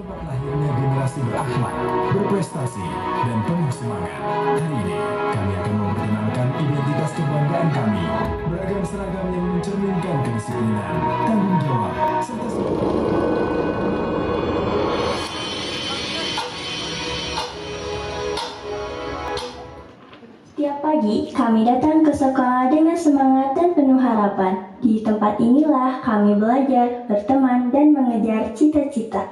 tempat lahirnya generasi berakhlak, berprestasi, dan penuh semangat. Hari ini, kami akan memperkenalkan identitas kebanggaan kami. Beragam seragam yang mencerminkan kedisiplinan, tanggung jawab, serta Setiap pagi, kami datang ke sekolah dengan semangat dan penuh harapan. Di tempat inilah kami belajar, berteman, dan mengejar cita-cita.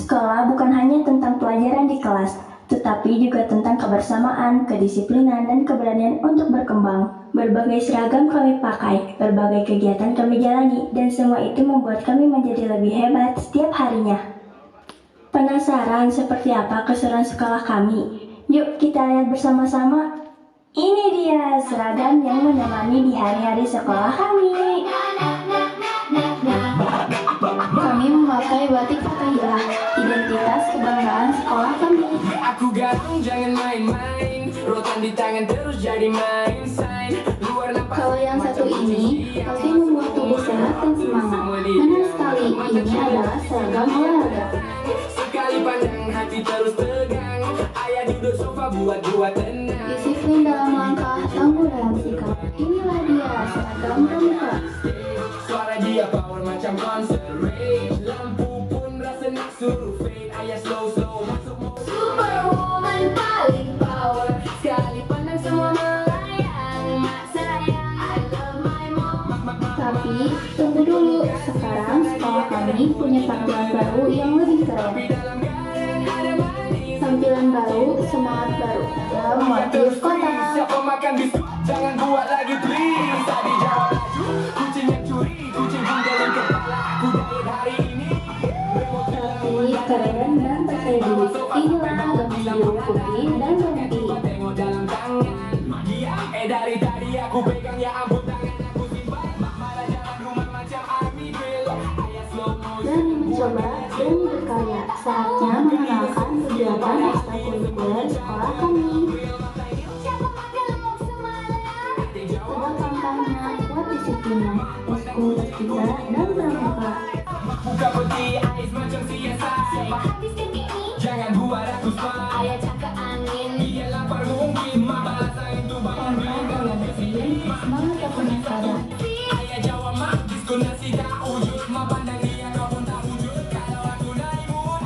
Sekolah bukan hanya tentang pelajaran di kelas, tetapi juga tentang kebersamaan, kedisiplinan, dan keberanian untuk berkembang. Berbagai seragam kami pakai, berbagai kegiatan kami jalani, dan semua itu membuat kami menjadi lebih hebat setiap harinya. Penasaran seperti apa keseruan sekolah kami? Yuk kita lihat bersama-sama. Ini dia seragam yang menemani di hari-hari sekolah kami. Kami memakai batik Fatahillah, identitas kebanggaan sekolah kami. Aku garung jangan main-main, rotan di tangan terus jadi main sign. Kalau yang satu ini pasti membuat tubuh sehat dan semangat. Benar sekali, ini adalah seragam olahraga. Sekali pandang hati terus tegang, ayah duduk sofa buat tenang. Disiplin dalam langkah, tangguh dalam sikap. Inilah dia seragam pramuka. Suara dia power macam konser rage, lampu pun rasa nak suruh fade. Ayah slow masuk Superwoman paling power, sekali pandang semua melayang. Mak sayang, I love my mom. Tapi tunggu dulu, sekarang sekolah kami punya tampilan baru yang lebih keren. Tampilan baru, semangat baru dalam motif kota. Siapa makan biskut? Jangan buat lagi please. Tadi jawab laju, kucing yang curi, kucing pinggalin kepala. Aku diet hari ini. Tapi keren dan percaya diri. Inilah gambar biru putih dan berhenti. Tengok dalam tangan. Dari tadi aku pegang ya ampun tangan aku simpan. Malah jalan rumah macam army drill. Ayah slow motion. Berani mencoba, berani berkarya. Saatnya mengenalkan kegiatan ekstrakurikuler sekolah kami. Tegak langkahnya, kuat disiplinnya, eskul kita dan pramuka. Buka peti ais macam CSI. Jangan buat aku spy. Ayah cakap angin, Dia lapar mungkin malah sayang tu bangun Tanpa gaya presiden, semangat tak pernah sadar. Ayah jawab mak, diskon nasi tak wujud. Mak pandang dia kau pun tak wujud. Kalau aku naik mood,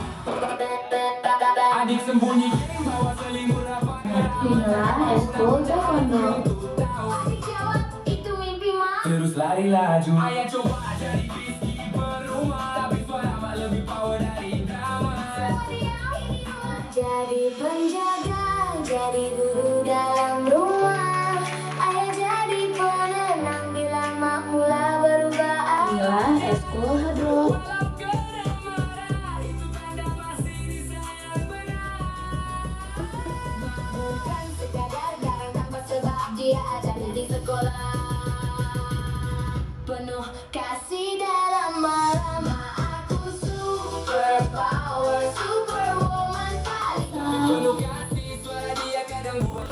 adik sembunyi geng bawa selimut rapat. Inilah eskul taekwondo. adik jawab, itu mimpi mak. Terus lari laju. Ayah coba jadi peacekeeper rumah, tapi suara mak lebih power dari drama. Jadi penjaga, jadi guru dalam rumah. Ayah jadi penenang bila mak mula berubah. Inilah eskul hadroh. Walau kena marah, itu tanda masih disayang benar. Bukan sekadar garang tanpa sebab dia ada di sekolah. Penuh kasih dalam malam. Aku super power, superwoman paling. Penuh kasih, suara dia kadang buat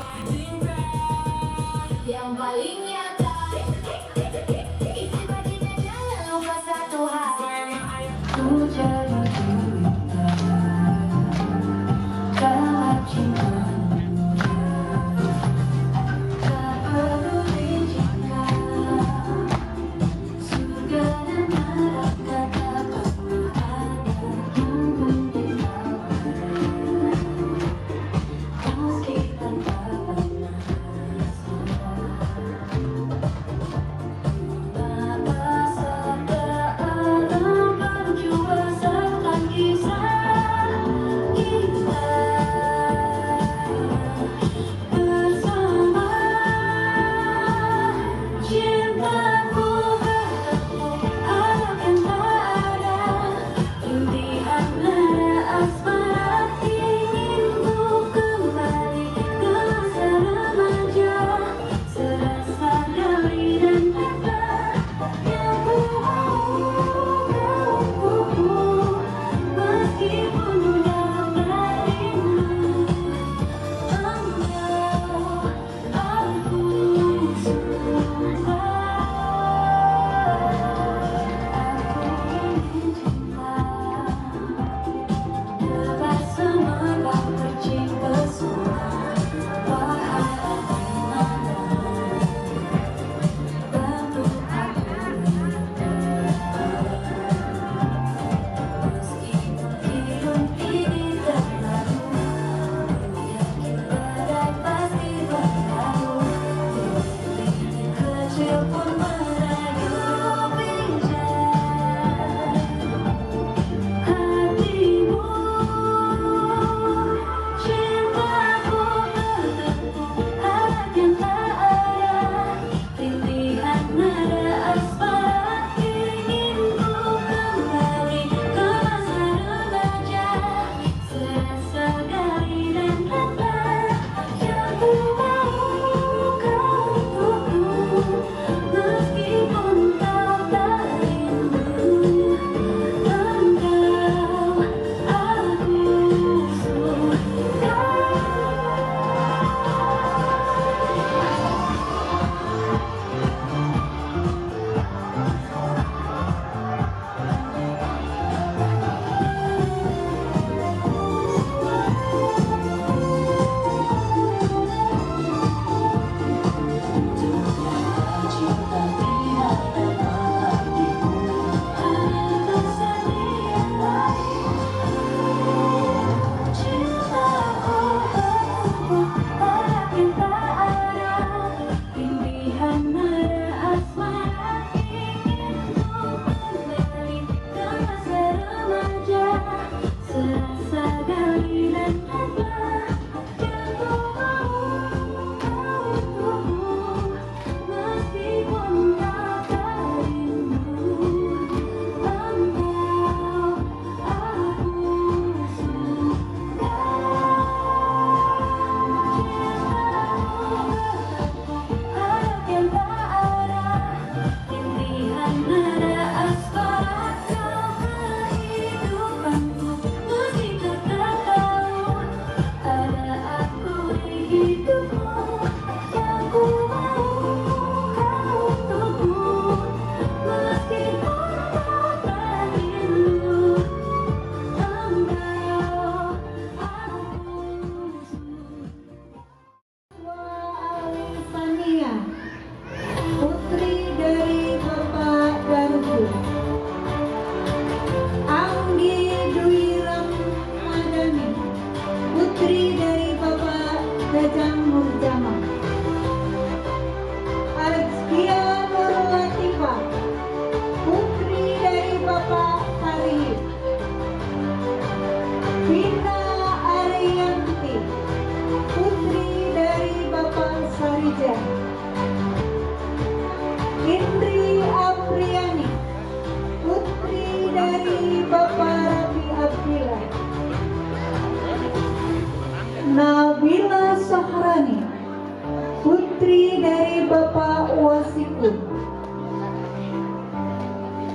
Bapak Wasikun.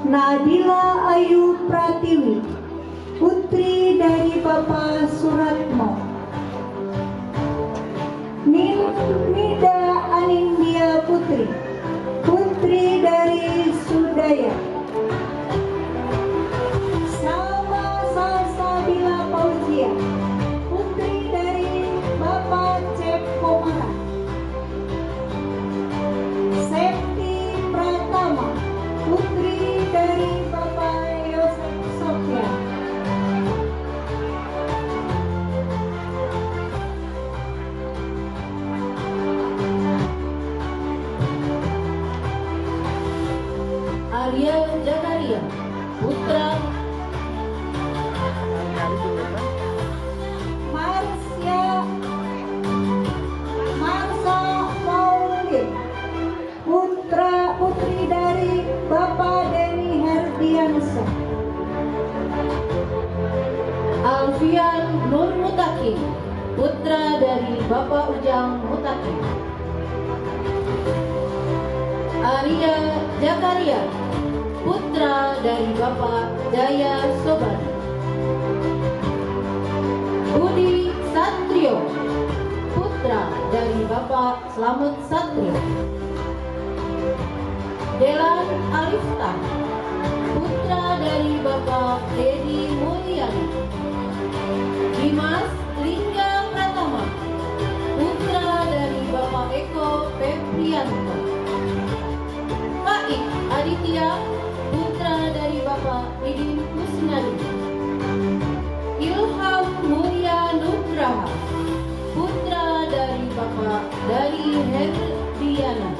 Nadila Ayu Pratiwi, putri dari Bapak Suratmo. Nida Anindya Putri, putri dari Sudaya. Salma Salsabila Fauzia, putri dari Bapak Cep Komara. Septi Pratama, putri dari Bapak Yosef Sofia. Arya Jakaria, putra Marsa Maulid, putri dari Bapak Denny Herdiansyah. Alfian Nur Mutakin, putra dari Bapak Ujang Mutakin. Arya Jakaria, putra dari Bapak Jaya Sobari. Budi Satrio, putra dari Bapak Slamet Satrio. Delan Alifta, putra dari Bapak Dedi Mulyani. Dimas Lingga Pratama, putra dari Bapak Eko Febrianto. Faik Aditya, putra dari Bapak Didin Kusnadi. Ilham Mulia Nugraha, putra dari Bapak Dari Herdiana.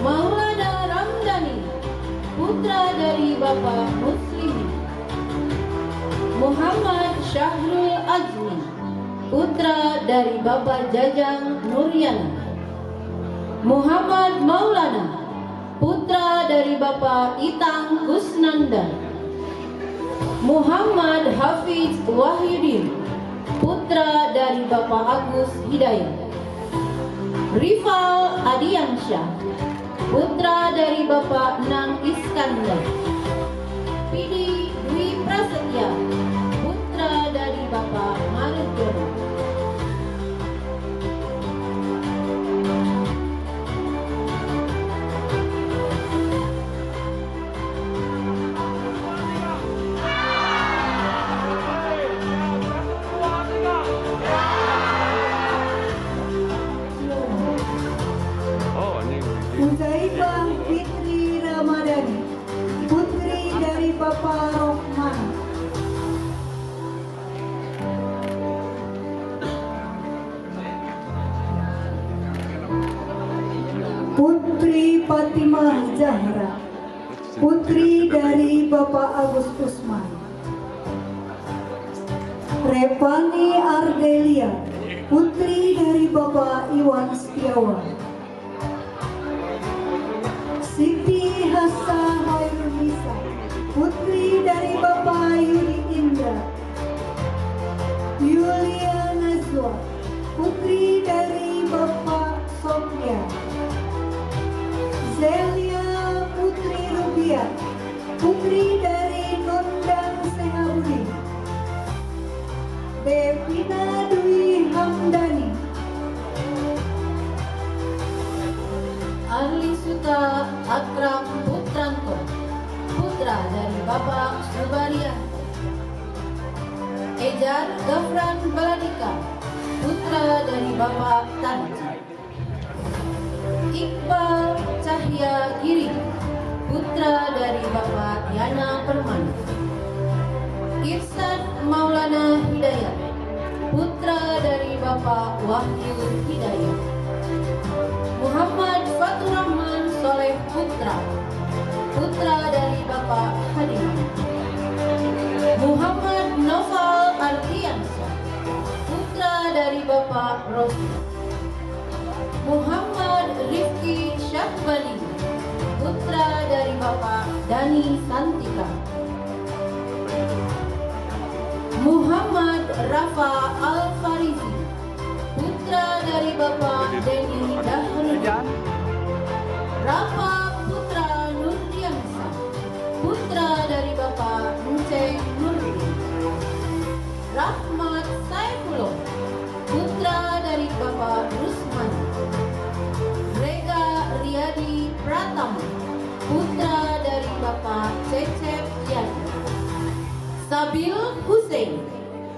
Maulana Ramdhani, putra dari Bapak Muslimi. Muhammad Syahrul Azmi, putra dari Bapak Jajang Nuryana. Muhammad Maulana, putra dari Bapak Itang Kusnandar. Muhammad Hafiz Wahyudin, putra dari Bapak Agus Hidayat. Rifal Adiansyah, putra dari Bapak Nang Iskandar. Pidi Dwi Prasetya, putra dari Bapak Marjono. Uzaibah Fitri Ramadhani, putri dari Bapak Rohman. Putri Fatimah Zahra, putri dari Bapak Agus Usman. Revani Ardelia, putri dari Bapak Iwan Setiawan. Siti Hassa Hairunisa, putri dari Bapak Yudi Indra. Yulia Nazwa, putri dari Bapak Sofia. Zelia Putri Rubia, putri dari Nondang Sehabudi. Devina Dwi Hamdani. Arli Suta Akram Putranto, putra dari Bapak Subaria. Ejar Gafran Baladika, putra dari Bapak Tanji. Iqbal Cahya Giri, putra dari Bapak Yana Permana. Irsyad Maulana Hidayat, putra dari Bapak Wahyu Hidayat. Muhammad Fatur Rahman Soleh Putra, putra dari Bapak Hadiman. Muhammad Noval Ardiansyah, putra dari Bapak Rosi. Muhammad Rifki Syahbali, putra dari Bapak Dani Santika. Muhammad Rafa Al-Farizi, putra dari Bapak Denny Dahruddin. Sabil Hussein,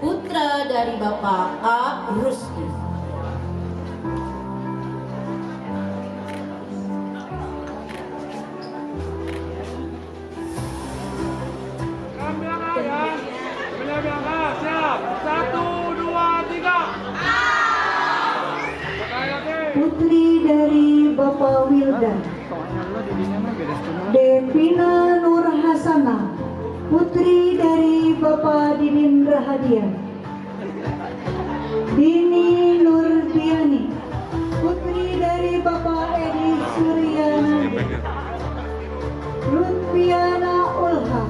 putra dari Bapak A. Rusdi. Putri dari Bapak Wildan. Devina Nur Hasanah, putri dari Bapak Didin Rahadian. Dini Nurdiani, putri dari Bapak Edi Suryanadi. Lutfiana Ulha,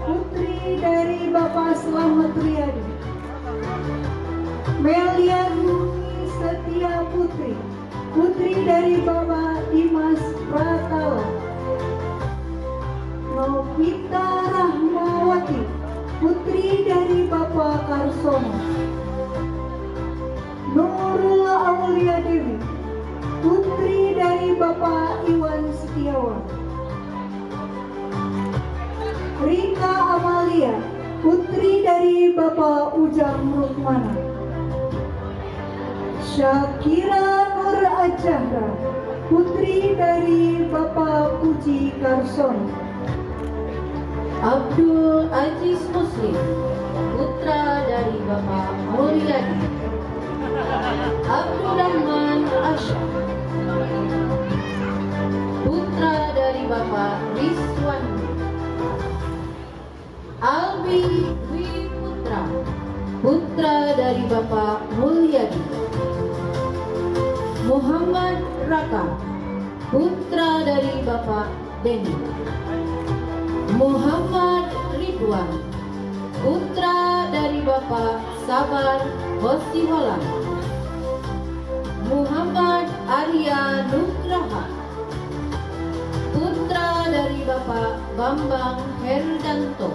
putri dari Bapak Slamet Riyadi. Melian Setia Putri, putri dari Bapak Dimas Pratala. Novita Rahmawati, putri dari Bapak Karsono. Nurul Aulia Dewi, putri dari Bapak Iwan Setiawan. Rika Amalia, putri dari Bapak Ujang Rukmana. Syakira Nur Ajahra, putri dari Bapak Puji Karsono. Abdul Aziz Muslim, putra dari Bapak Mulyadi. Abdul Rahman Asyaf, putra dari Bapak Rizwan. Albi Dwi Putra, putra dari Bapak Mulyadi. Muhammad Raka, putra dari Bapak Deni. Muhammad Ridwan, putra dari Bapak Sabar Hosiholan. Muhammad Arya Nugraha, putra dari Bapak Bambang Herdanto.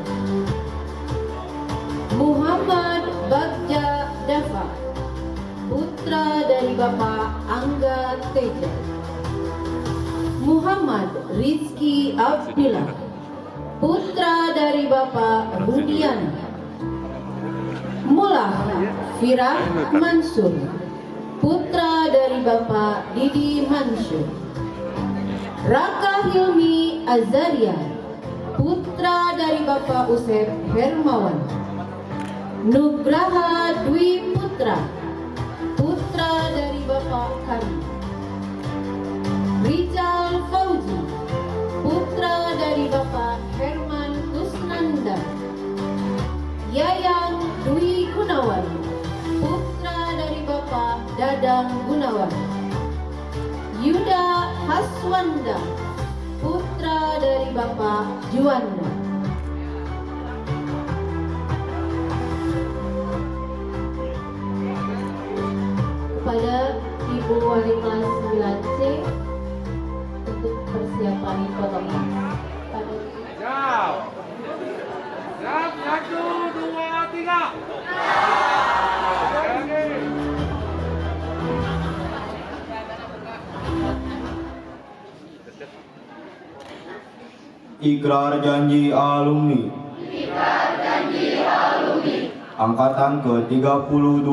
Muhammad Bagja Dafa, putra dari Bapak Angga Teja. Muhammad Rizki Abdullah, putra dari Bapak Rudiana. Mullah Firah Mansur, putra dari Bapak Didi Mansur. Raka Hilmi Azaria, putra dari Bapak Usep Hermawan. Nugraha Dwi Putra, putra dari Bapak Kari. Rizal Fauzi, putra dari Bapak Herman Kusnanda. Yayang Dwi Gunawan, putra dari Bapak Dadang Gunawan. Yuda Haswanda, putra dari Bapak Juanda. Kepada Ibu Wali kelas 9C untuk persiapan potongan. Siap. Siap, 1, 2, 3. Ikrar janji alumni. Angkatan ke-32.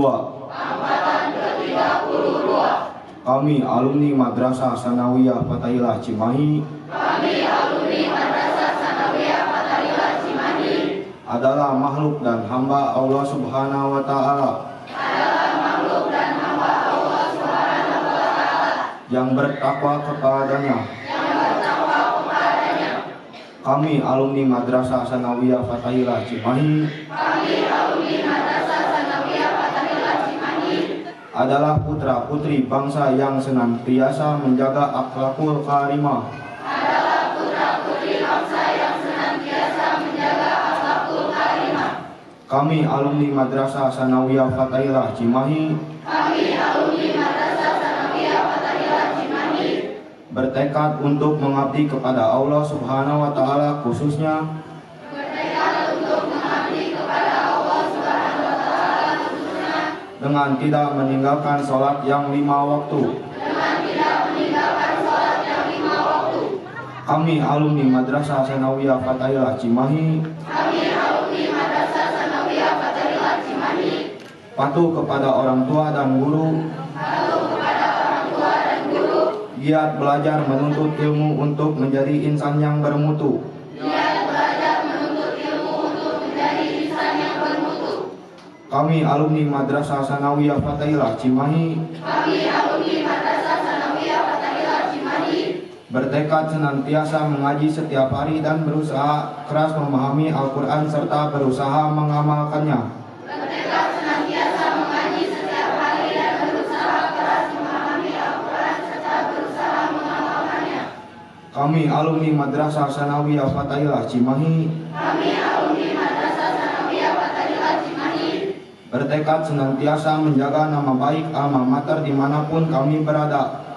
Kami alumni Madrasah Sanawiyah Fatailah Cimahi. Adalah makhluk dan hamba Allah Subhanahu wa Ta'ala. Yang bertakwa kepadanya. Kami alumni Madrasah Sanawiyah Fatailah Cimahi. Adalah putra putri bangsa yang senantiasa menjaga akhlakul karimah. Kami alumni Madrasah Sanawiyah Fatailah Cimahi. Bertekad untuk mengabdi kepada Allah Subhanahu wa Ta'ala, khususnya dengan tidak meninggalkan sholat yang 5 waktu. Kami alumni Madrasah Sanawiyah Fatailah Cimahi patuh kepada orang tua dan guru, giat belajar menuntut ilmu untuk menjadi insan yang bermutu, kami alumni Madrasah Sanawiyah Fathilah Cimahi bertekad senantiasa mengaji setiap hari dan berusaha keras memahami Al-Quran serta berusaha mengamalkannya. Kami alumni Madrasah Sanawiyah Fathilah Cimahi bertekad senantiasa menjaga nama baik alma mater dimanapun kami berada.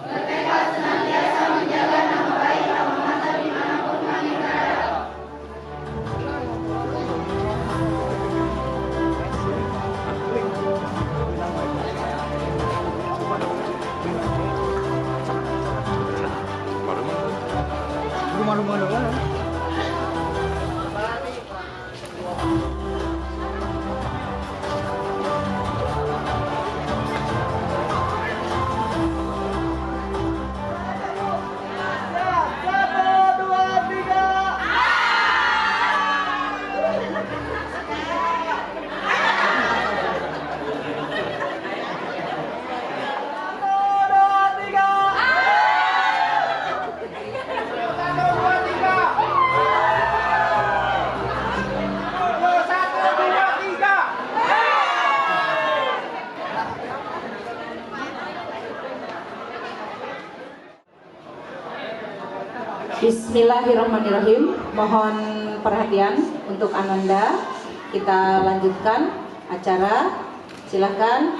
Bismillahirrahmanirrahim. Mohon perhatian untuk Ananda. Kita lanjutkan acara. Silakan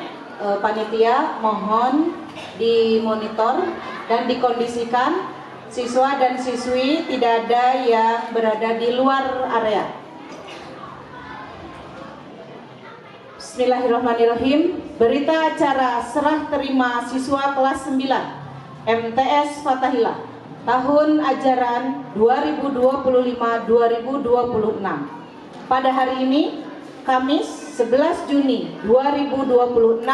panitia mohon dimonitor dan dikondisikan siswa dan siswi tidak ada yang berada di luar area. Bismillahirrahmanirrahim. Berita acara serah terima siswa kelas 9 MTS Fathilah tahun ajaran 2025-2026. Pada hari ini, Kamis 11 Juni 2026,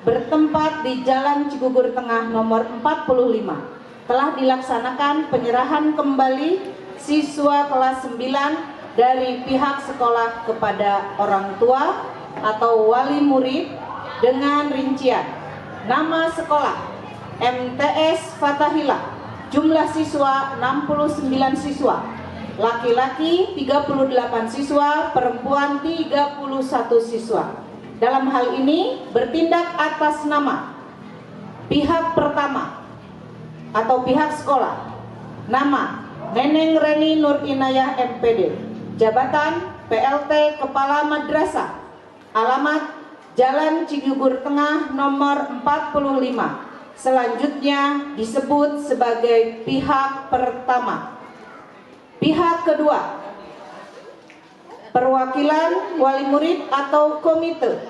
bertempat di Jalan Cigugur Tengah nomor 45, telah dilaksanakan penyerahan kembali siswa kelas 9 dari pihak sekolah kepada orang tua atau wali murid dengan rincian nama sekolah MTS Fathilah. Jumlah siswa 69 siswa, laki-laki 38 siswa, perempuan 31 siswa. Dalam hal ini bertindak atas nama pihak pertama atau pihak sekolah. Nama Neneng Reni Nur Inayah MPD, jabatan PLT Kepala Madrasah, alamat Jalan Cigugur Tengah nomor 45. Selanjutnya disebut sebagai pihak pertama. Pihak kedua, perwakilan wali murid atau komite.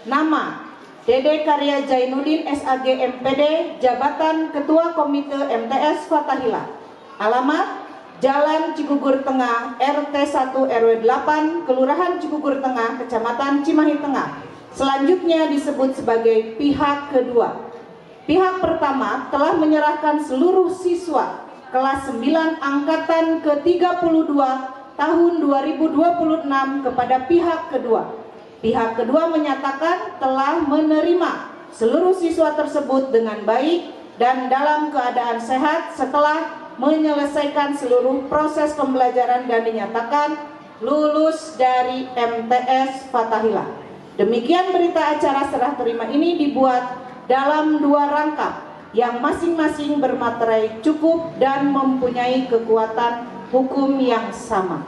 Nama Dede Karya Jainuddin SAG MPD, jabatan Ketua Komite MTS Fathilah. Alamat Jalan Cigugur Tengah RT 1 RW 8, Kelurahan Cigugur Tengah, Kecamatan Cimahi Tengah. Selanjutnya disebut sebagai pihak kedua. Pihak pertama telah menyerahkan seluruh siswa kelas 9 angkatan ke-32 tahun 2026 kepada pihak kedua. Pihak kedua menyatakan telah menerima seluruh siswa tersebut dengan baik dan dalam keadaan sehat setelah menyelesaikan seluruh proses pembelajaran dan dinyatakan lulus dari MTS Fathilah. Demikian berita acara serah terima ini dibuat dalam 2 rangkap yang masing-masing bermaterai cukup dan mempunyai kekuatan hukum yang sama.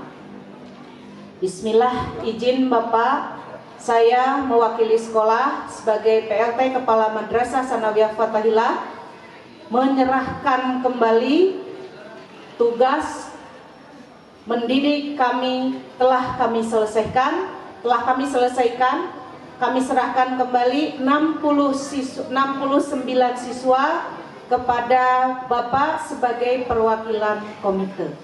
Bismillah, izin Bapak, saya mewakili sekolah sebagai PLT Kepala Madrasah Sanawiyah Fathilah menyerahkan kembali tugas mendidik telah kami selesaikan. Kami serahkan kembali 69 siswa kepada Bapak sebagai perwakilan komite.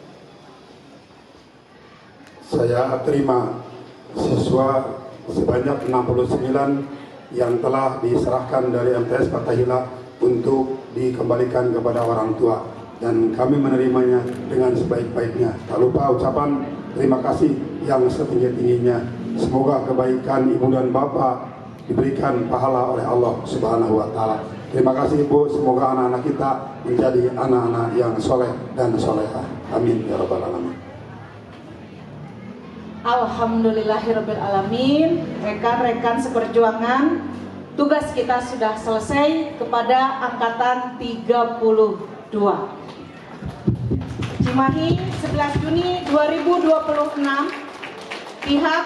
Saya terima siswa sebanyak 69 yang telah diserahkan dari MTS Fathahillah untuk dikembalikan kepada orang tua, dan kami menerimanya dengan sebaik-baiknya. Tak lupa ucapan terima kasih yang setinggi-tingginya. Semoga kebaikan ibu dan bapak diberikan pahala oleh Allah Subhanahu wa Ta'ala. Terima kasih Ibu, semoga anak-anak kita menjadi anak-anak yang soleh dan solehah. Amin ya rabbal alamin. Alhamdulillahirabbil alamin. Rekan-rekan seperjuangan, tugas kita sudah selesai kepada angkatan 32. Cimahi 11 Juni 2026, pihak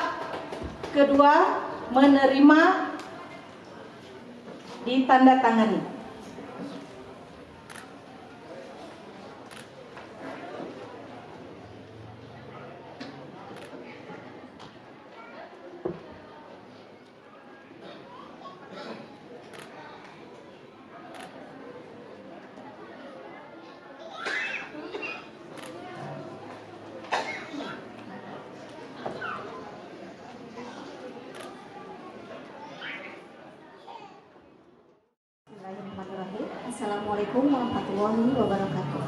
kedua menerima ditandatangani. Assalamualaikum warahmatullahi wabarakatuh.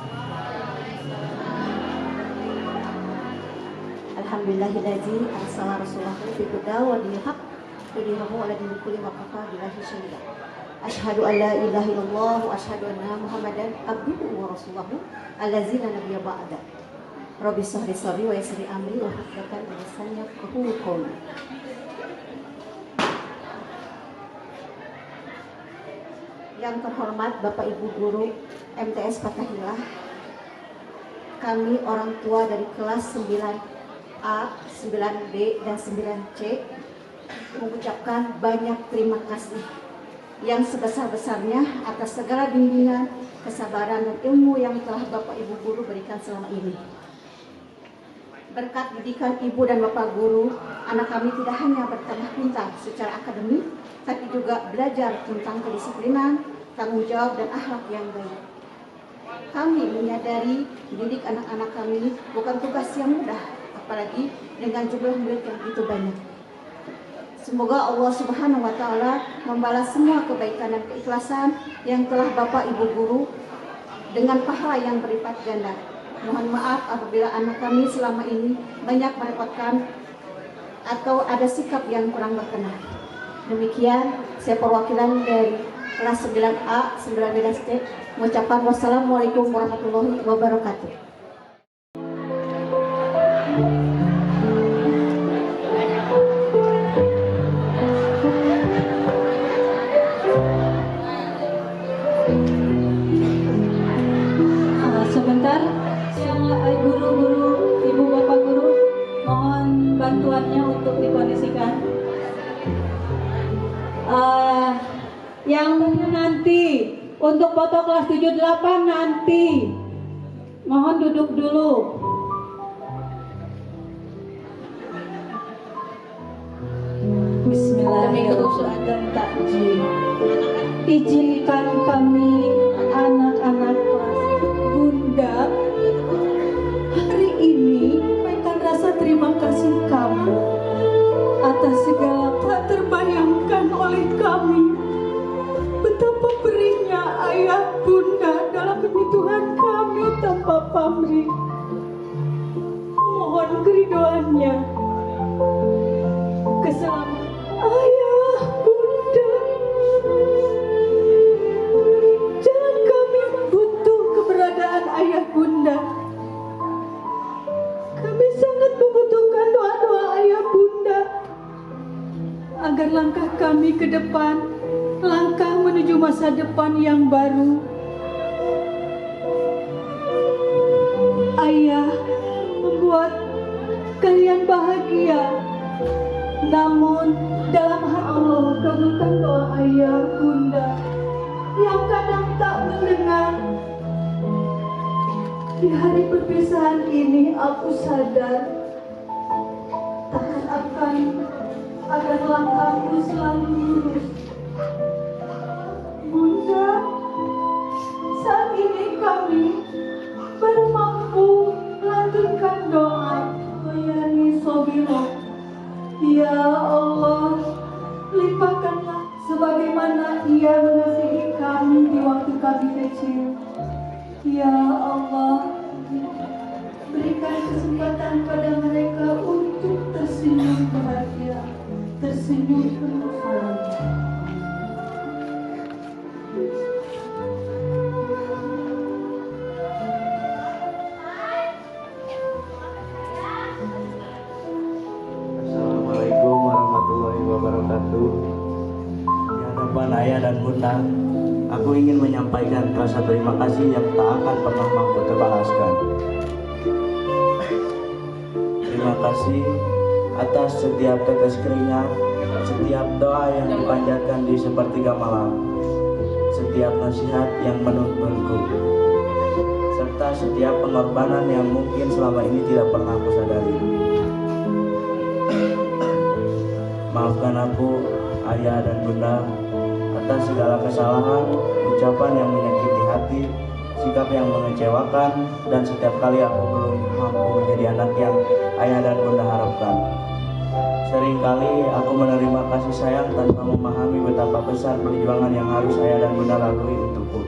Alhamdulillahillazi arsala rasulahu bil huda wa dinil haq yudhhirahu 'ala dini kulli wa kafa billahi shahida. Asyhadu an la ilaha illallah wa asyhadu anna Muhammadan abduhu wa rasuluhu allazi la nabiyya ba'da. Rabbi shrah li sadri wa yassir li amri wa hlul 'uqdatam min lisani yafqahu qawli. Yang terhormat Bapak Ibu Guru MTS Fathahillah, kami orang tua dari kelas 9A, 9B, dan 9C mengucapkan banyak terima kasih yang sebesar-besarnya atas segala bimbingan, kesabaran, dan ilmu yang telah Bapak Ibu Guru berikan selama ini. Berkat didikan Ibu dan Bapak Guru, anak kami tidak hanya bertambah pintar secara akademik, tapi juga belajar tentang kedisiplinan, tanggung jawab, dan akhlak yang baik. Kami menyadari mendidik anak-anak kami bukan tugas yang mudah, apalagi dengan jumlah murid yang begitu banyak. Semoga Allah Subhanahu wa Ta'ala membalas semua kebaikan dan keikhlasan yang telah Bapak Ibu Guru dengan pahala yang berlipat ganda. Mohon maaf apabila anak kami selama ini banyak merepotkan atau ada sikap yang kurang berkenan. Demikian saya perwakilan dari kelas 9A, 9B, dan 9C mengucapkan wassalamualaikum warahmatullahi wabarakatuh. Sebentar, guru-guru, ibu bapak guru, mohon bantuannya untuk dikondisikan. Yang nanti untuk foto kelas 78 nanti mohon duduk dulu. Bismillahirrahmanirrahim. Izinkan kami anak-anak kelas Bunda hari ini menyampaikan rasa terima kasih kamu atas segala tak terbayangkan oleh kami. Betapa berinya ayah bunda dalam kebutuhan kami tanpa pamrih. Mohon keridoannya. Keselamatan ayah bunda. Jangan kami butuh keberadaan ayah bunda. Kami sangat membutuhkan doa-doa ayah bunda agar langkah kami ke depan, langkah menuju masa depan yang baru. Ayah membuat kalian bahagia, namun dalam hati Allah kabulkan doa ayah bunda yang kadang tak mendengar. Di hari perpisahan ini aku sadar takkan agar langkahku selalu lurus. Bunda, saat ini kami baru mampu melantunkan doa Mayani Sobiro. Ya Allah, limpahkanlah sebagaimana Ia mengasihi kami di waktu kami kecil. Ya Allah, berikan kesempatan pada mereka untuk tersenyum bahagia, tersenyum penuh harapan. Assalamualaikum warahmatullahi wabarakatuh. Di hadapan ayah dan bunda, aku ingin menyampaikan rasa terima kasih yang tak akan pernah mampu terbalaskan. Terima kasih atas setiap tetes keringat, setiap doa yang dipanjatkan di sepertiga malam, setiap nasihat yang menuntunku, serta setiap pengorbanan yang mungkin selama ini tidak pernah aku sadari. Maafkan aku, ayah dan bunda, atas segala kesalahan, ucapan yang menyakiti hati, sikap yang mengecewakan, dan setiap kali aku belum mampu menjadi anak yang ayah dan bunda harapkan. Seringkali aku menerima kasih sayang tanpa memahami betapa besar perjuangan yang harus ayah dan bunda lalui untukku.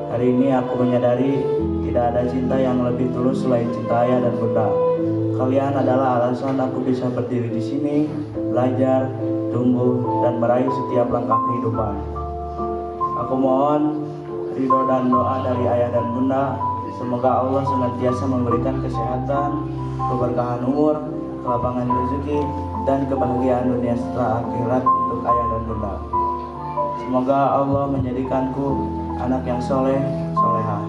Hari ini aku menyadari tidak ada cinta yang lebih tulus selain cinta ayah dan bunda. Kalian adalah alasan aku bisa berdiri di sini, belajar, tumbuh, dan meraih setiap langkah kehidupan. Aku mohon ridho dan doa dari ayah dan bunda. Semoga Allah senantiasa memberikan kesehatan, keberkahan umur, kelapangan rezeki, dan kebahagiaan dunia setelah akhirat untuk ayah dan bunda. Semoga Allah menjadikanku anak yang soleh, solehah,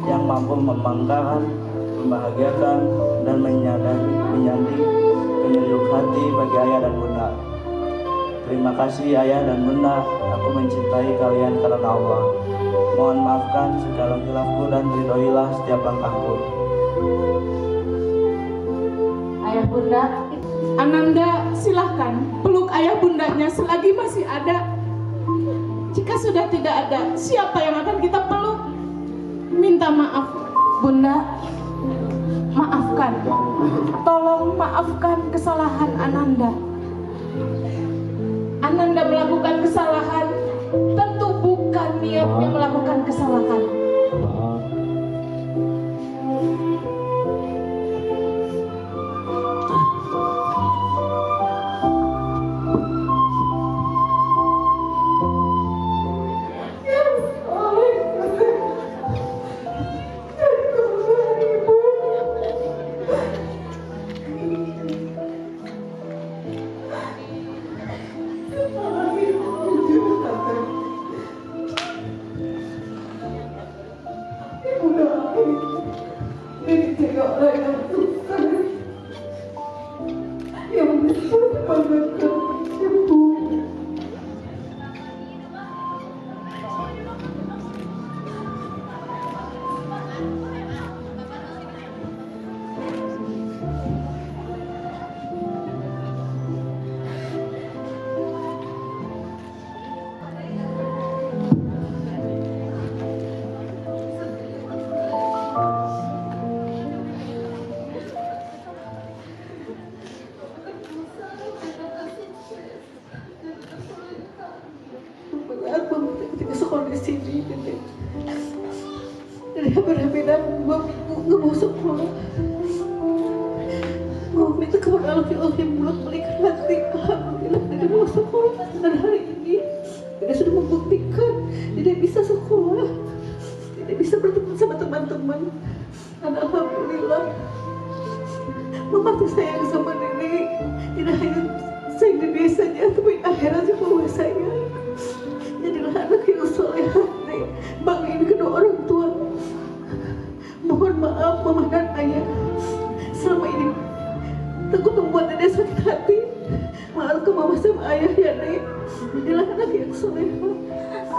yang mampu membanggakan, membahagiakan, dan menjadi penyayang hati bagi ayah dan bunda. Terima kasih ayah dan bunda, aku mencintai kalian karena Allah. Mohon maafkan segala khilafku dan ridhoilah setiap langkahku. Ayah bunda, Ananda silahkan peluk ayah bundanya selagi masih ada. Jika sudah tidak ada, siapa yang akan kita peluk? Minta maaf bunda, maafkan, tolong maafkan kesalahan Ananda. Ananda melakukan kesalahan, tentu bukan niatnya melakukan kesalahan.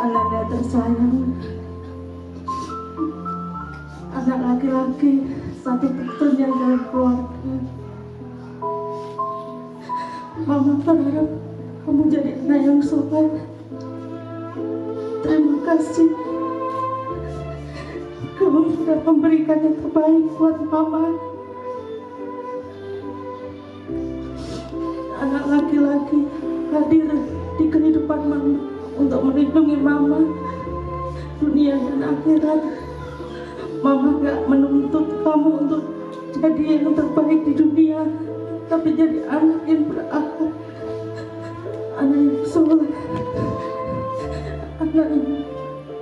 Ananda tersayang, anak laki-laki satu-satunya dari keluarga. Mama berharap kamu jadi anak yang soleh. Terima kasih, kamu sudah memberikan yang terbaik buat Mama. Anak laki-laki hadir di kehidupan Mama untuk melindungi Mama dunia dan akhirat. Mama gak menuntut kamu untuk jadi yang terbaik di dunia, tapi jadi anak yang berakhlak, anak yang soleh, anak yang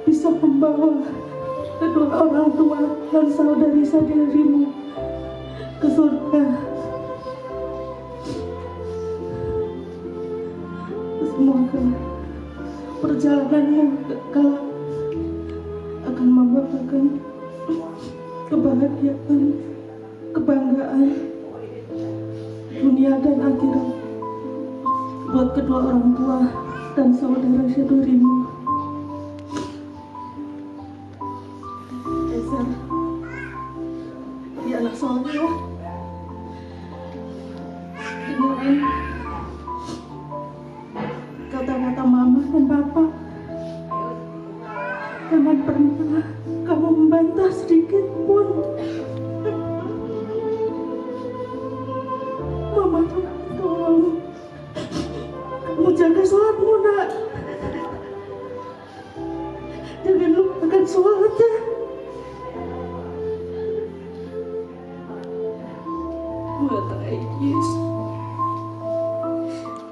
bisa membawa kedua orang tua dan saudari-saudarimu ke surga. Semoga perjalananmu kelak akan membawakan kebahagiaan, kebanggaan dunia dan akhirat buat kedua orang tua dan saudara-saudarimu. Esa, dia anak soleh ya. Dengerin kata-kata Mama dan Papa. Jangan pernah kamu membantah sedikit pun. Mama tolong kamu jaga sholatmu, Nak. Jangan lupakan sholatnya. Mata Ais,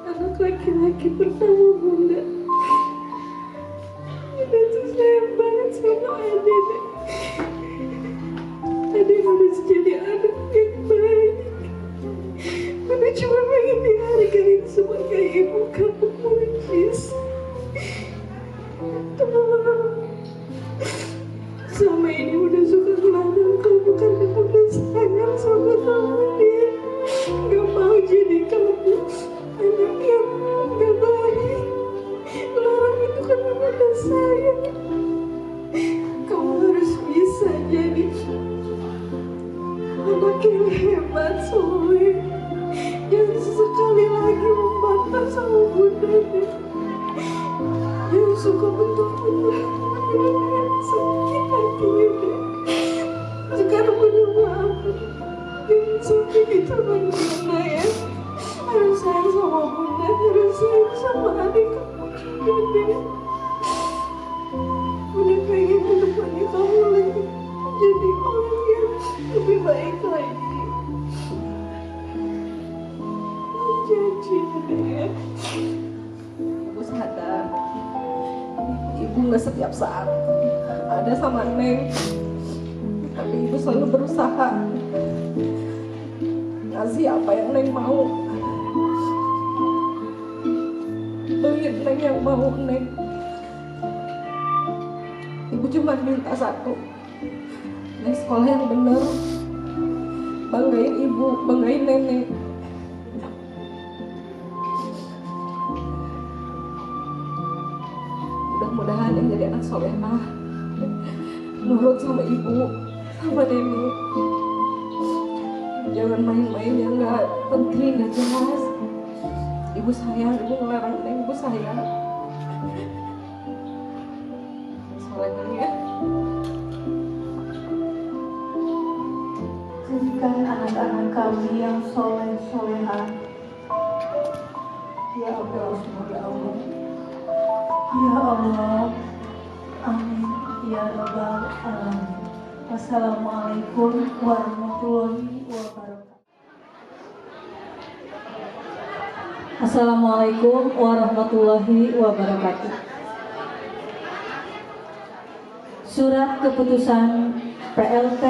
anak laki-laki pertama Bunda. Bunda tuh sayang banget sama Adek. Adek harus jadi anak yang baik. Bunda cuma pengen dihargain sebagai ibu kamu, Jis. Tolong. Selama ini Bunda suka melarang kamu karena Bunda sayang sama kamu, dia gak mau jadi kamu anak yang gak baik. Larang itu karena Bunda sayang. Kamu harus bisa jadi anak yang hebat, soleh. Jangan sesekali lagi membantah sama Bunda deh. Yang suka bentuk-bentuk sakit hatinya deh. Sekarang Bunda maaf. Jangan sampai gitu lagi Bunda ya. Harus sayang sama Bunda, harus sayang sama adik kamu juga deh. Bunda pengen menemani kamu lagi jadi orang yang lebih baik lagi. Janji deh ya. Ibu sadar Ibu gak setiap saat ada sama Neng, tapi Ibu selalu berusaha ngasih apa yang Neng mau, beliin Neng yang mau Neng. Ibu cuma minta satu, Neng sekolah yang bener, banggain Ibu, banggain Nenek. Mudah-mudahan yang jadi anak solehah, nurut sama Ibu, sama Nenek. Jangan main-main yang gak penting, gak jelas. Ibu sayang, Ibu ngelarang Neng, Ibu sayang. Solehah ya. Jadikan anak-anak kami yang soleh-solehah. Ya Allah, ya Allah. Ya Allah, amin, ya Rabbal Alamin. Wassalamualaikum warahmatullahi wabarakatuh. Assalamualaikum warahmatullahi wabarakatuh. Surat keputusan PLT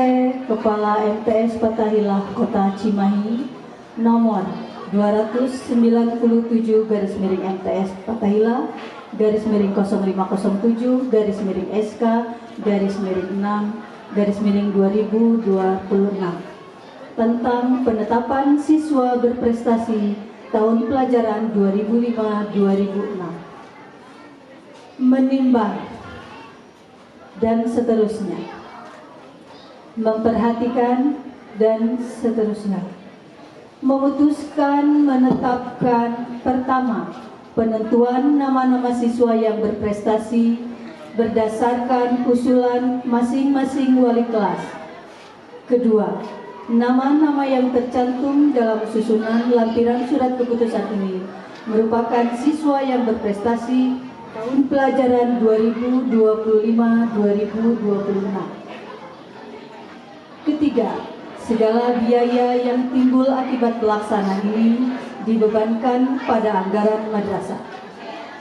Kepala MTS Fathahilah Kota Cimahi nomor 297/MTS Fathahilah /SK/6/2026 tentang penetapan siswa berprestasi tahun pelajaran 2005-2006, menimbang dan seterusnya, memperhatikan dan seterusnya, memutuskan menetapkan pertama, penentuan nama-nama siswa yang berprestasi berdasarkan usulan masing-masing wali kelas. Kedua, nama-nama yang tercantum dalam susunan lampiran surat keputusan ini merupakan siswa yang berprestasi tahun pelajaran 2025-2026. Ketiga, segala biaya yang timbul akibat pelaksanaan ini dibebankan pada anggaran madrasah.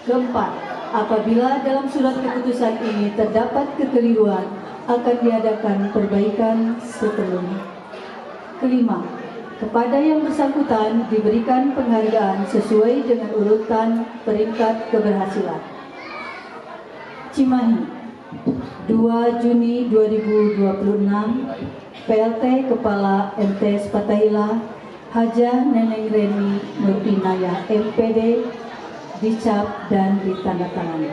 Keempat, apabila dalam surat keputusan ini terdapat kekeliruan, akan diadakan perbaikan sepenuhnya. Kelima, kepada yang bersangkutan diberikan penghargaan sesuai dengan urutan peringkat keberhasilan. Cimahi, 2 Juni 2026, PLT Kepala MTS Fathahillah Hajah Neneng Reni Nur Inayah MPD dicap dan ditandatangani.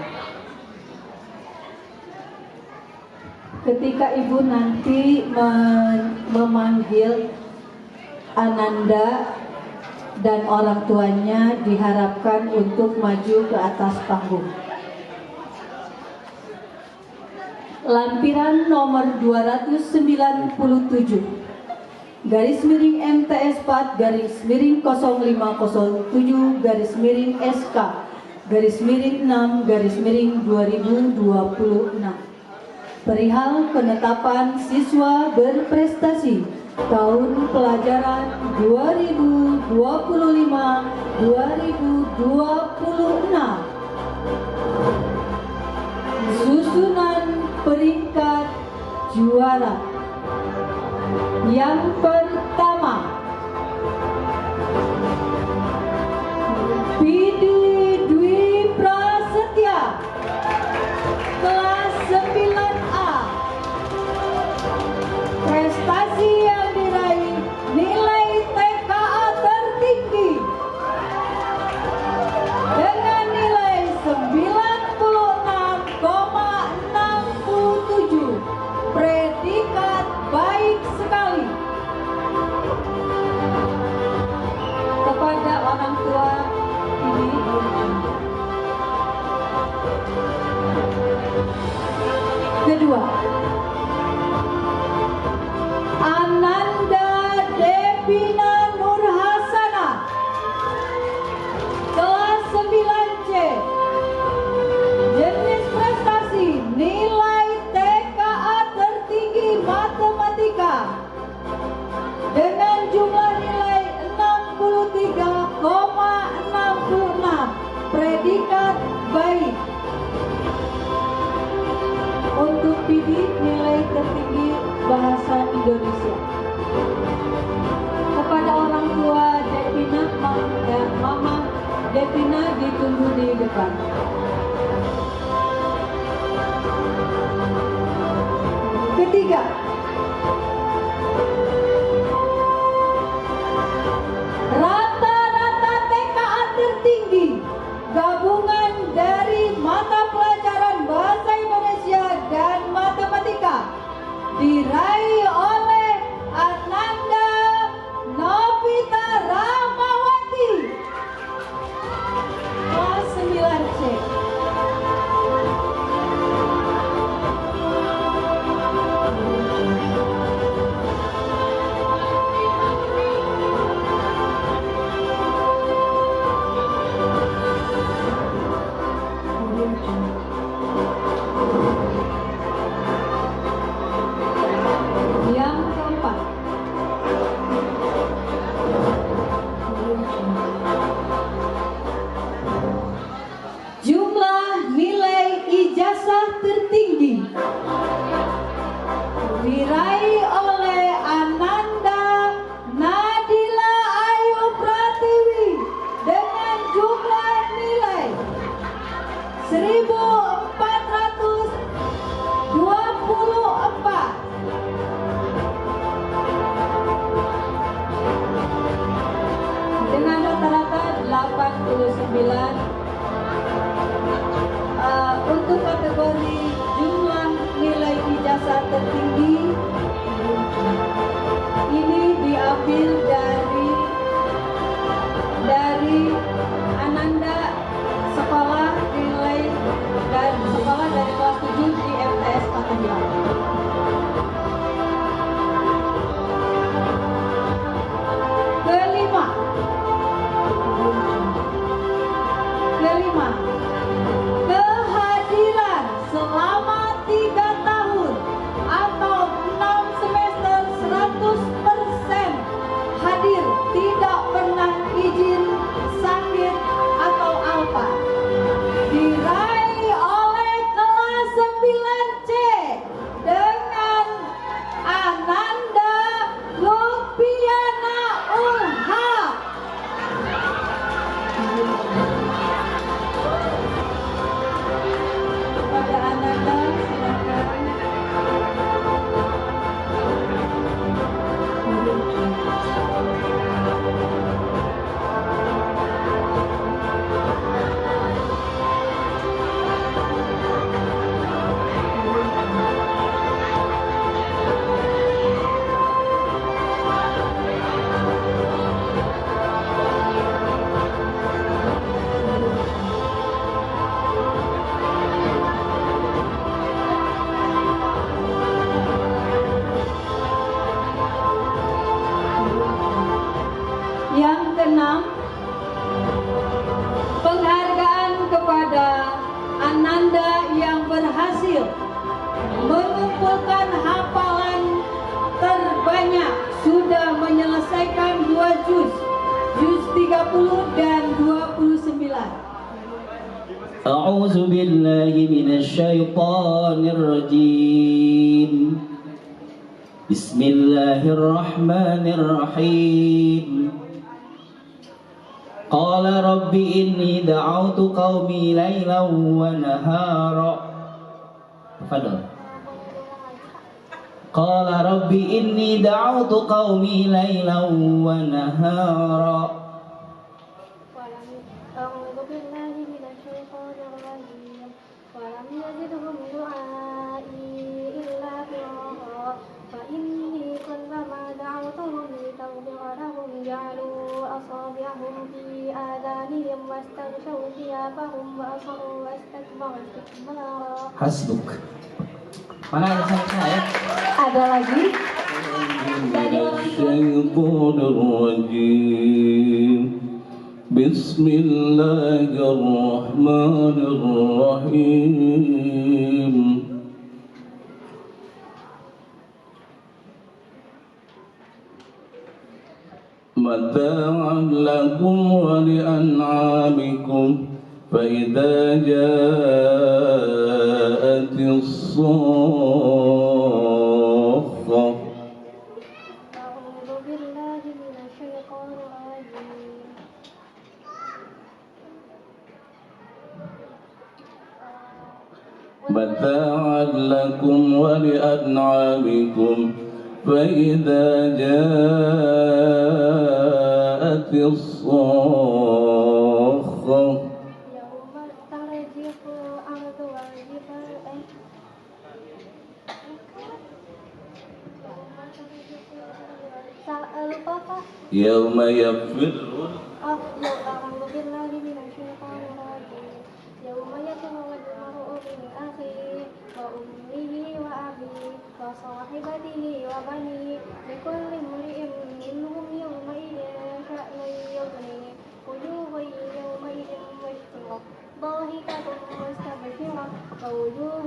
Ketika Ibu nanti memanggil Ananda dan orang tuanya, diharapkan untuk maju ke atas panggung. Lampiran nomor 297 garis miring MTS 4 garis miring 0507 garis miring SK garis miring 6 garis miring 2026 perihal penetapan siswa berprestasi tahun pelajaran 2025-2026. Susunan peringkat juara. Yang pertama, Pidi Dwi Prasetya, kelas 9A. Prestasi yang diraih nilai TKA tertinggi dengan nilai 96,67, predikat baik sekali. Kepada orang tua ini kedua, Ananda Devina Nurhasana, kelas 9C. Jenis prestasi nilai TKA tertinggi matematika dengan jumlah nilai 63,66, predikat baik. Untuk Pidi nilai tertinggi bahasa Indonesia. Kepada orang tua Devina dan Mama Devina ditunggu di depan. Ketiga, rata-rata TKA tertinggi gabungan dari mata pelajaran bahasa Indonesia dan matematika diraih oleh Ananda Novita Ramawati, kelas 9C. Yang keempat, jumlah nilai ijazah tertinggi diraih oleh Ananda Nadila Ayu Pratiwi dengan jumlah nilai 1424 dengan rata-rata 89. Untuk kategori jumlah nilai ijazah tertinggi ini diambil dari Ananda sekolah nilai dan sekolah dari kelas 7 di MTS Fathahillah. Kelima, pertama, kehadiran selama 3 tahun atau 6 semester 100% hadir, tidak pernah izin, sakit atau apa. Diraih oleh kelas 9C dengan Ananda Lutfiana Ulha. Kepada Ananda, silakan. Yang keenam, penghargaan kepada Ananda yang berhasil mengumpulkan hafalan terbanyak, sudah menyelesaikan 2 juz 30 dan 29. A'udzu billahi minasyaitonir rajim. Bismillahirrahmanirrahim. Qala rabbi inni da'autu qaumi laylan wa nahara. Tafadhal. Qala rabbi inni da'autu qaumi laylan wa nahara. أعوذ بالله من الشيطان الرجيم ولم يزدهم دعائي إلا فرارا فإني كلما دعوتهم لتغفر لهم جعلوا أصابعهم في آذانهم واستغشوا ثيابهم وأصروا واستكبروا استكبارا. Hasbuk. Mana ada saya? Ada lagi? Bismillahirrahmanirrahim. Mata'an lakum wa li'an'amikum fa idza ja'atis sakhah. متاعا لكم ولأنعامكم فإذا جاءت الصاخة يوم يفر يوم يفر المرء من أخيه وأمه وأبيه وصاحبته وبنيه لكل امرئ منهم يومئذ شأن يغنيه وجوه يومئذ مسفرة ضاحكة مستبشرة ووجوه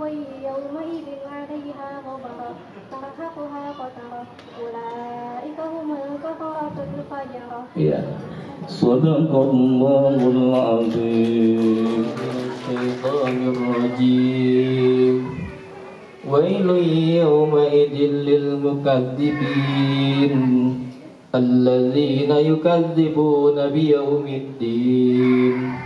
يومئذ عليها غبرة ترهقها قترة أولئك هم الكفرة الفجرة. Sadaqallahul azim. Syaitanir rajim. Wailun yawma idzil lil mukadzibin alladzina yukadzibuna biyaumiddin.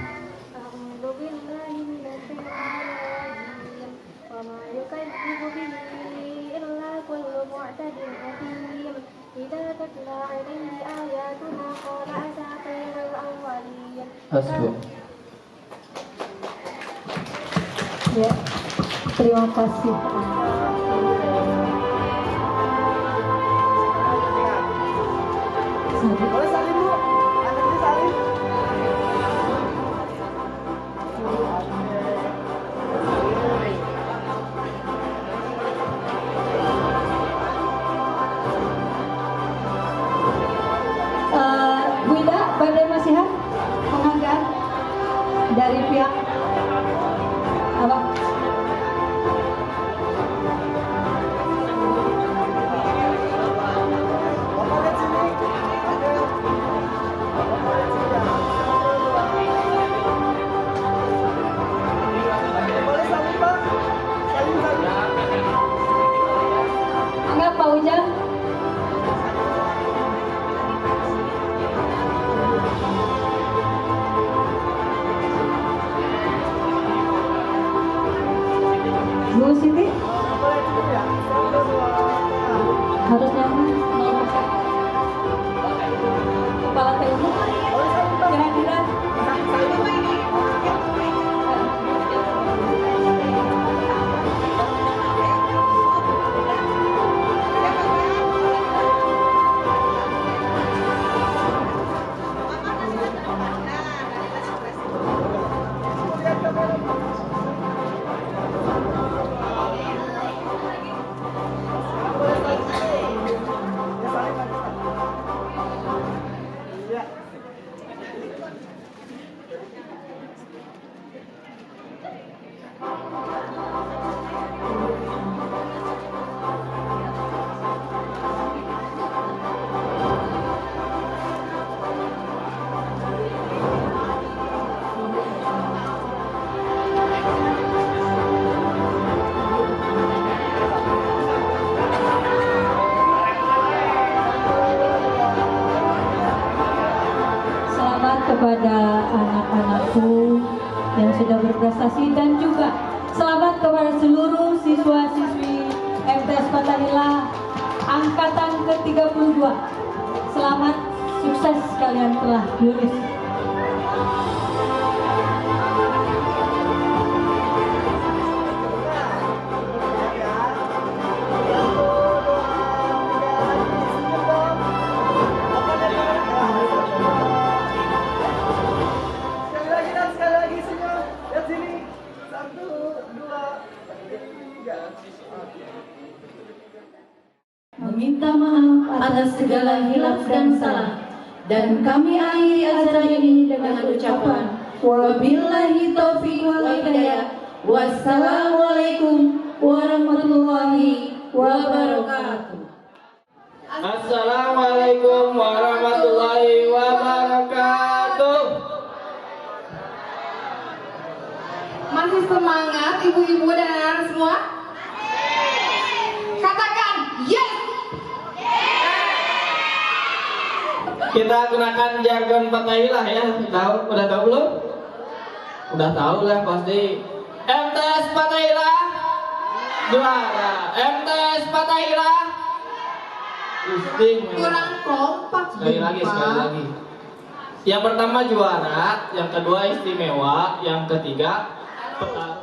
Hasbuk. Ya, terima kasih. Boleh salim Bu, anak salim. Bu Ida, Badai Masihat, penghargaan. dari pihak apa? Anggap Pak Ujang. Bu Siti harus nyaman. Kepala TU kira-kira kepada anak-anakku yang sudah berprestasi dan juga selamat kepada seluruh siswa-siswi MTS Fathahillah angkatan ke-32. Selamat, sukses kalian telah lulus. Meminta maaf atas segala hilaf dan salah, dan kami akhiri acara ini dengan ucapan wabillahi taufiq wal hidayah. Wassalamualaikum warahmatullahi wabarakatuh. Assalamualaikum warahmatullahi wabarakatuh. Masih semangat ibu-ibu dan anak-anak semua? Katakan yes. Kita gunakan jargon Fathahillah ya. Udah tahu belum? Udah tahu lah pasti. MTS Fathahillah juara. MTS Fathahillah kurang kompak. Sekali lagi. Yang pertama juara, yang kedua istimewa, yang ketiga petarung.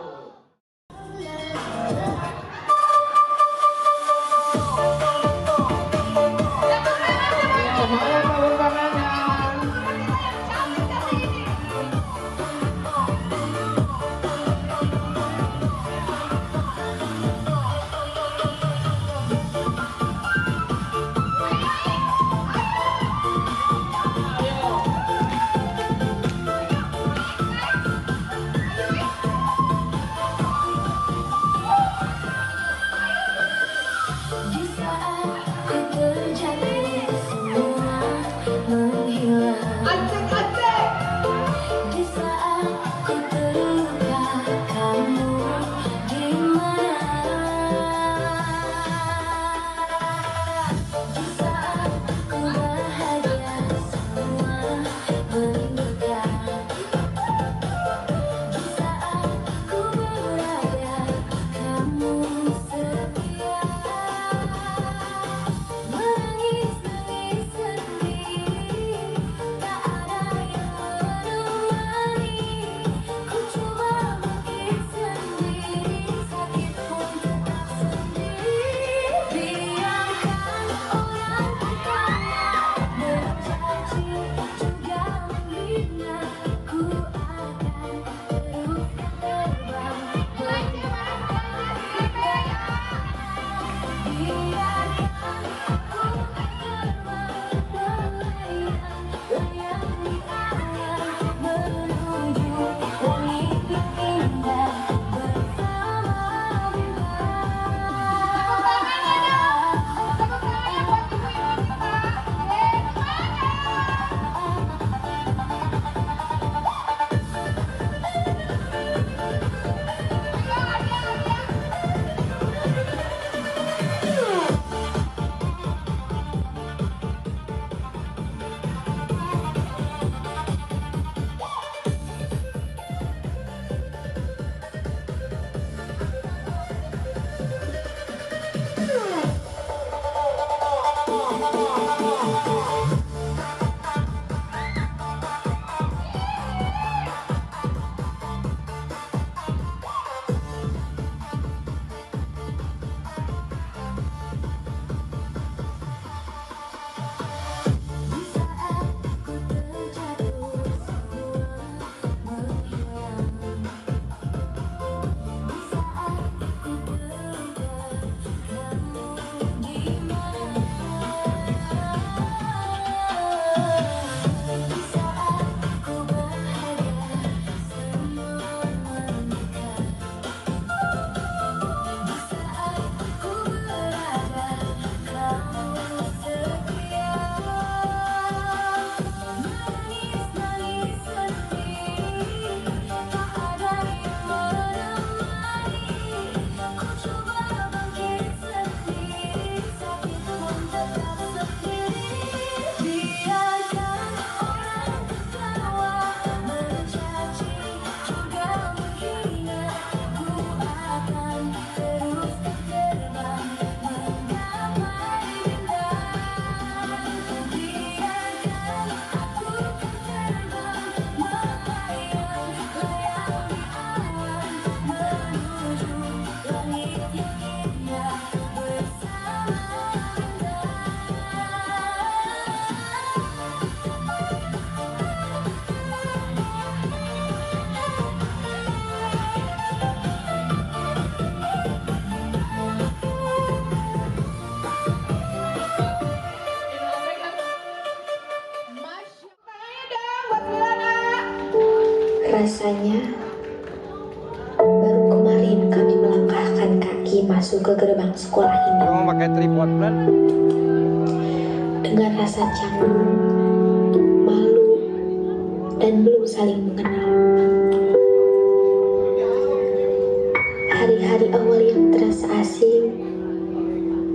Rasanya baru kemarin kami melangkahkan kaki masuk ke gerbang sekolah ini. Dengan rasa canggung, malu, dan belum saling mengenal. Hari-hari awal yang terasa asing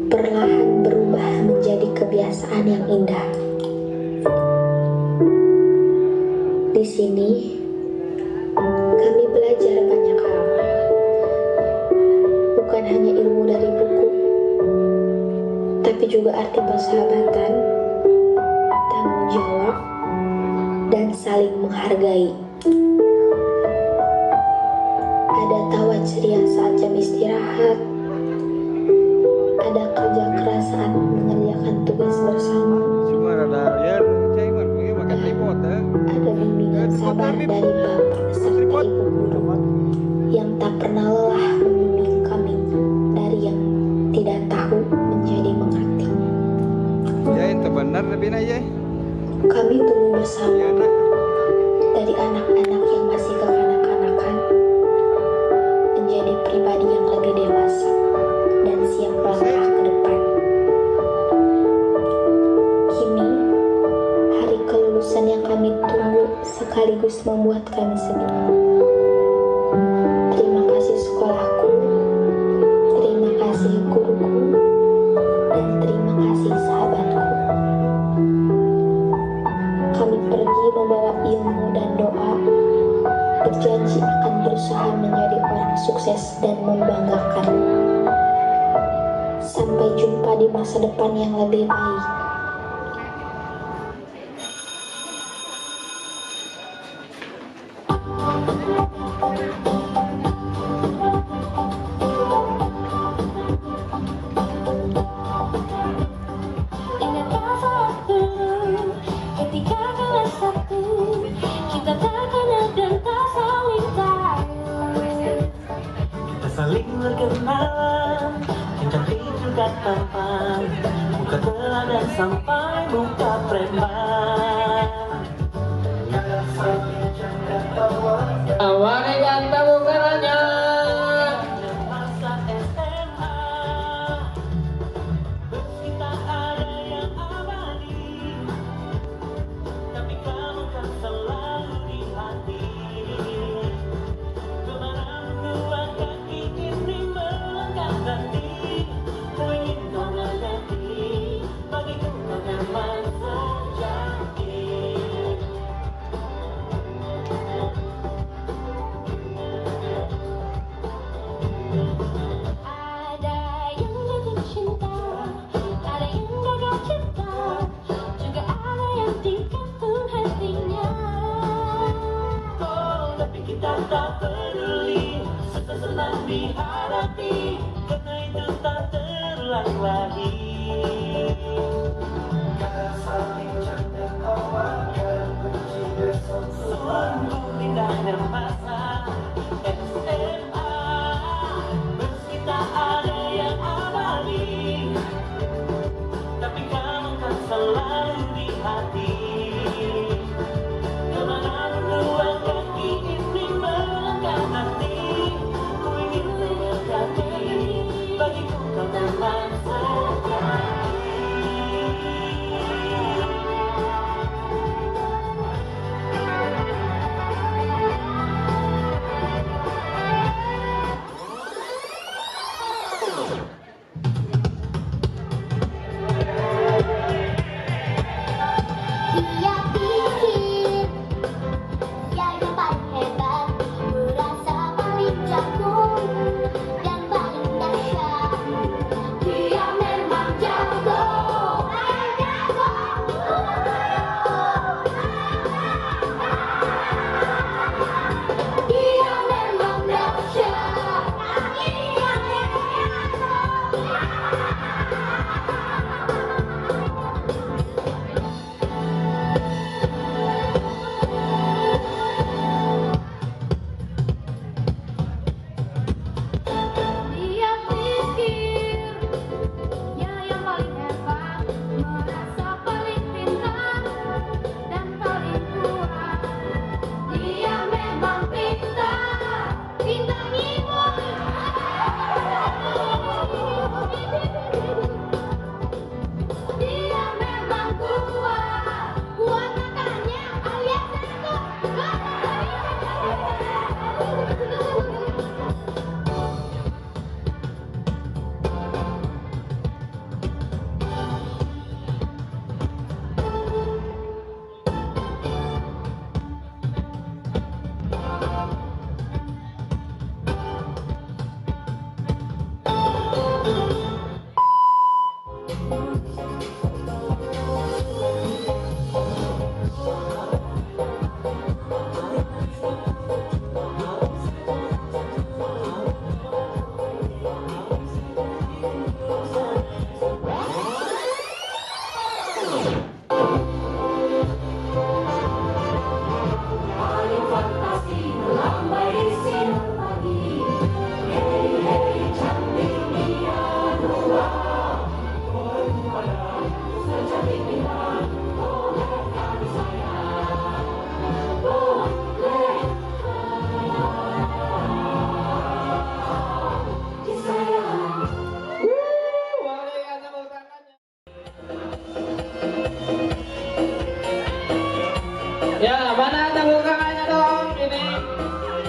perlahan berubah menjadi kebiasaan yang indah. Di sini kami belajar banyak hal, bukan hanya ilmu dari buku, tapi juga arti persahabatan, tanggung jawab, dan saling menghargai. Ada tawa ceria saat jam istirahat, ada kerja keras saat mengerjakan tugas bersama, ada bimbingan sabar dari bapak serta ibu guru yang tak pernah lelah membimbing kami dari yang tidak tahu menjadi mengerti. Kami tumbuh bersama, dari anak-anak yang masih kekanak-kanakan menjadi pribadi yang lebih dewasa dan siap melangkah ke depan. Kini, hari kelulusan yang kami tunggu sekaligus membuat kami sedih. Terima kasih sekolahku, terima kasih guruku, dan terima kasih sahabatku. Kami pergi membawa ilmu dan doa, berjanji akan berusaha menjadi orang sukses dan membanggakan. Sampai jumpa di masa depan yang lebih baik. Ingatkah waktu ketika kelas 1 kita tak kenal dan tak saling tahu. Kita saling berkenalan, cantik juga tampan, muka teladan sampai muka preman. Awalnya kata bukannya masa SMA, kita ada yang abadi, tapi kamu kan selalu di hati. Kemana dua kaki ini melangkah nanti, ku ingin kau mengerti, bagiku kau teman sejati. Ada yang jatuh cinta, ada yang gagal cinta, juga ada yang digantung hatinya. Oh, tapi kita tak peduli, senang dihadapi, karena itu tak terulang lagi. Saling canda tawa, benci besok, sungguh indahnya masa SMA. Meski tak ada yang abadi, tapi kamu kan selalu di hati. Kemana dua kaki ini melangkah nanti, ku ingin mendekati, bagiku kau teman sejati.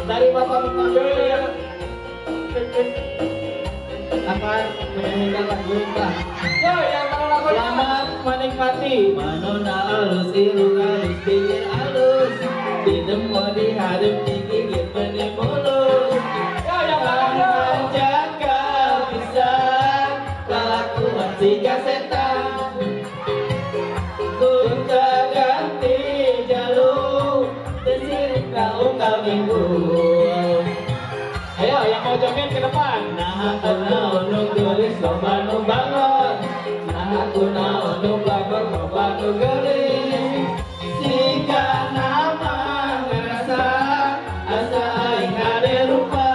dari Bapak akan menyanyikan lagu ini. Selamat menikmati. Manona alus irung alus pinggir alus, di demo di hadap di gigit benih mulus. Jangan jaga bisa kelakuan tiga setan. Kunta ganti jalur desirik unggal minggu. Ayo yang mau joget ke depan. Nah aku naon gelis loba nu bangun. Nah aku naon lapar loba nu gelis. Jika nama ngerasa asa aing ade rupa,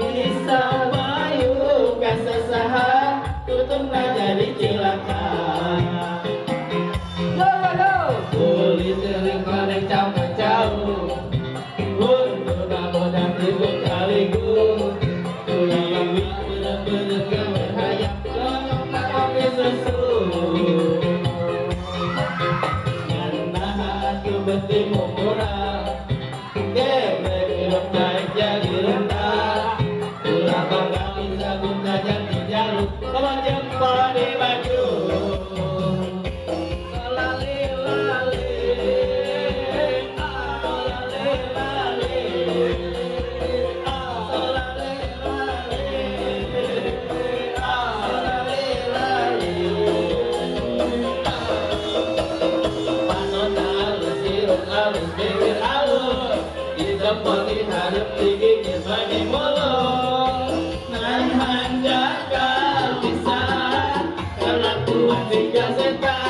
bisa mayu kasasaha tutupna jadi cilaka. Kulit teuing korek campur-campur, untuk bodan ribut kaliku. Kuliwit bener-bener gawe hayang, lomong tak oke susu. Nganahan ku beti murah, gebrek hidup naik jadi rendah. Ulah bangga bisa guna jadi jalur, lawan jempol di baju. Poti hadap tinggi bagi mulut, nan hanjakan bisa kelakuan tiga setan.